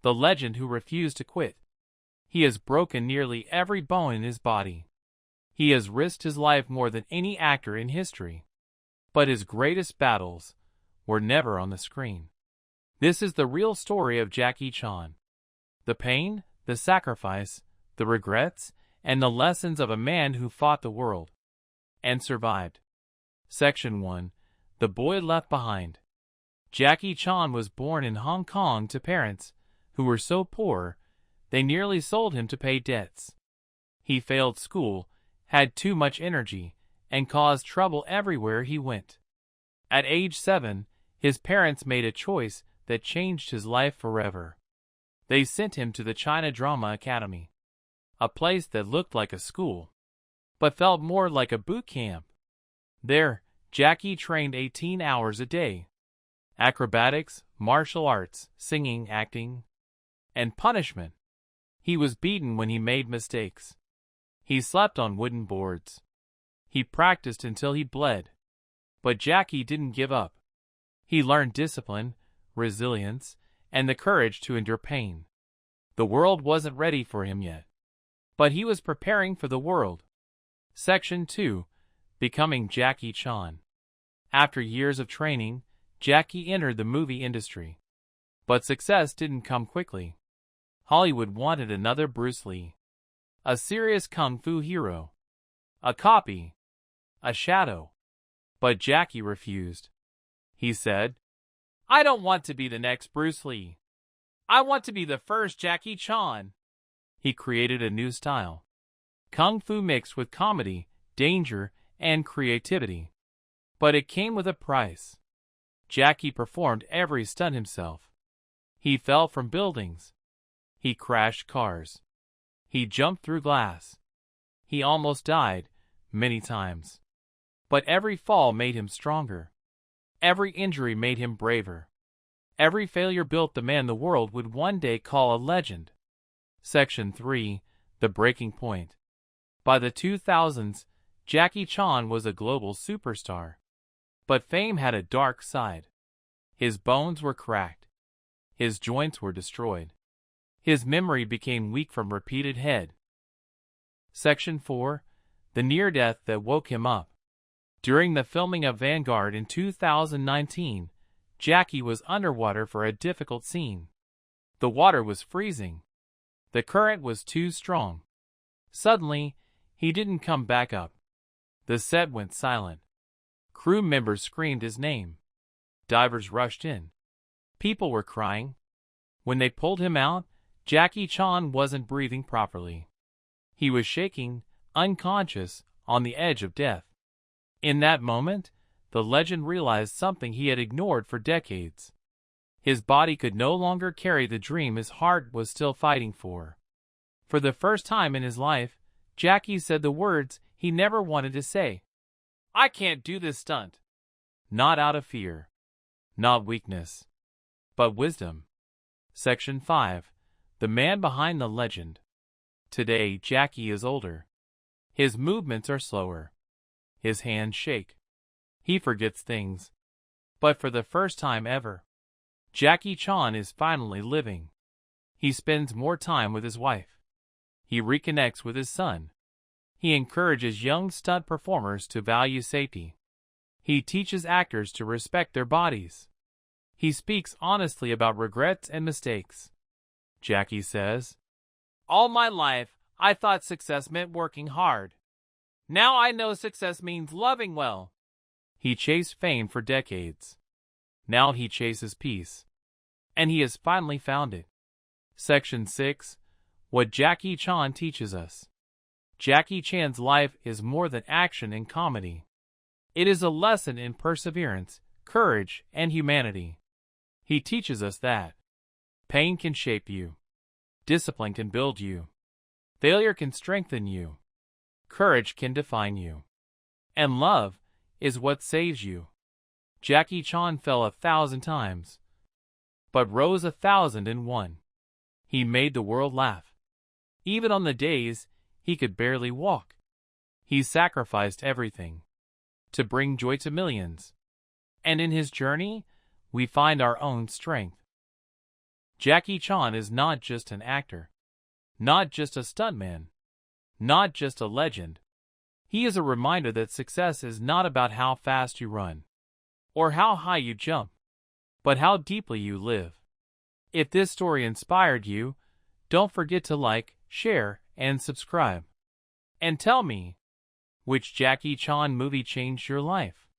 the legend who refused to quit. He has broken nearly every bone in his body. He has risked his life more than any actor in history. But his greatest battles were never on the screen. This is the real story of Jackie Chan. The pain, the sacrifice, the regrets, and the lessons of a man who fought the world and survived. Section 1. The Boy Left Behind. Jackie Chan was born in Hong Kong to parents who were so poor they nearly sold him to pay debts. He failed school, had too much energy, and caused trouble everywhere he went. At age 7, his parents made a choice that changed his life forever. They sent him to the China Drama Academy, a place that looked like a school, but felt more like a boot camp. There, Jackie trained 18 hours a day. Acrobatics, martial arts, singing, acting, and punishment. He was beaten when he made mistakes. He slept on wooden boards. He practiced until he bled. But Jackie didn't give up. He learned discipline, resilience, and the courage to endure pain. The world wasn't ready for him yet, but he was preparing for the world. Section 2. Becoming Jackie Chan. After years of training, Jackie entered the movie industry. But success didn't come quickly. Hollywood wanted another Bruce Lee. A serious kung fu hero. A copy. A shadow. But Jackie refused. He said, "I don't want to be the next Bruce Lee. I want to be the first Jackie Chan." He created a new style. Kung fu mixed with comedy, danger, and creativity. But it came with a price. Jackie performed every stunt himself. He fell from buildings. He crashed cars. He jumped through glass. He almost died, many times. But every fall made him stronger. Every injury made him braver. Every failure built the man the world would one day call a legend. Section 3. The Breaking Point. By the 2000s, Jackie Chan was a global superstar. But fame had a dark side. His bones were cracked. His joints were destroyed. His memory became weak from repeated head. Section 4. The near death that woke him up. During the filming of Vanguard in 2019, Jackie was underwater for a difficult scene. The water was freezing. The current was too strong. Suddenly, he didn't come back up. The set went silent. Crew members screamed his name. Divers rushed in. People were crying. When they pulled him out, Jackie Chan wasn't breathing properly. He was shaking, unconscious, on the edge of death. In that moment, the legend realized something he had ignored for decades. His body could no longer carry the dream his heart was still fighting for. For the first time in his life, Jackie said the words he never wanted to say. "I can't do this stunt." Not out of fear. Not weakness. But wisdom. Section 5. The man behind the legend. Today, Jackie is older. His movements are slower. His hands shake. He forgets things. But for the first time ever, Jackie Chan is finally living. He spends more time with his wife. He reconnects with his son. He encourages young stunt performers to value safety. He teaches actors to respect their bodies. He speaks honestly about regrets and mistakes. Jackie says, "All my life, I thought success meant working hard. Now I know success means loving well." He chased fame for decades. Now he chases peace. And he has finally found it. Section 6. What Jackie Chan teaches us. Jackie Chan's life is more than action and comedy. It is a lesson in perseverance, courage, and humanity. He teaches us that pain can shape you. Discipline can build you. Failure can strengthen you. Courage can define you. And love is what saves you. Jackie Chan fell 1,000 times, but rose 1,001. He made the world laugh. Even on the days he could barely walk. He sacrificed everything to bring joy to millions. And in his journey, we find our own strength. Jackie Chan is not just an actor, not just a stuntman, not just a legend. He is a reminder that success is not about how fast you run or how high you jump, but how deeply you live. If this story inspired you, don't forget to like, share, and subscribe. And tell me, which Jackie Chan movie changed your life?